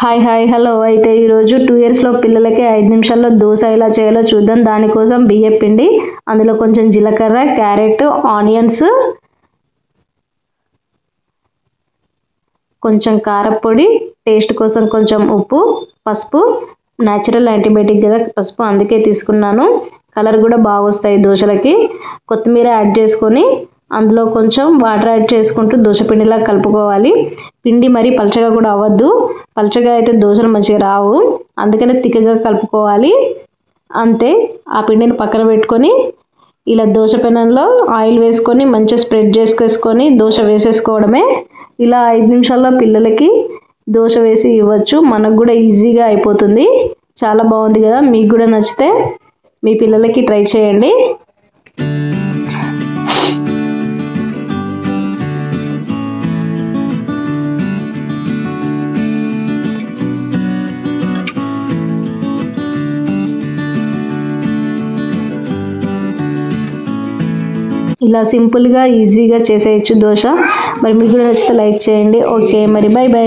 Hi hi hello అయితే ఈరోజు 2 ఇయర్స్లో పిల్లలకి 5 నిమిషాల్లో దోశ ఎలా చేయాలో చూద్దాం. దానికోసం బియ్యం పిండి, అందులో కొంచెం జీలకర్ర, క్యారెట్, ఆనియన్స్, కొంచెం కారపొడి, టేస్ట్ కోసం కొంచెం ఉప్పు, పసుపు. న్యాచురల్ యాంటీబయాటిక్ కదా పసుపు, అందుకే తీసుకున్నాను. కలర్ కూడా బాగా వస్తాయి దోశలకి. కొత్తిమీర యాడ్ చేసుకొని అందులో కొంచెం వాటర్ యాడ్ చేసుకుంటూ దోశ పిండిలా కలుపుకోవాలి. పిండి మరి పలచగా కూడా అవ్వద్దు, పలచగా అయితే దోశలు మంచిగా రావు, అందుకనే తిక్కగా కలుపుకోవాలి. అంతే. ఆ పిండిని పక్కన పెట్టుకొని ఇలా దోశ పెనంలో ఆయిల్ వేసుకొని మంచిగా స్ప్రెడ్ చేసుకొని దోశ వేసేసుకోవడమే. ఇలా 5 నిమిషాల్లో పిల్లలకి దోశ వేసి ఇవ్వచ్చు. మనకు కూడా ఈజీగా అయిపోతుంది. చాలా బాగుంది కదా. మీకు కూడా నచ్చితే మీ పిల్లలకి ట్రై చేయండి. ఇలా సింపుల్గా ఈజీగా చేసేయచ్చు దోశ. మరి మీకు కూడా నచ్చితే లైక్ చేయండి. ఓకే మరి, బై బై.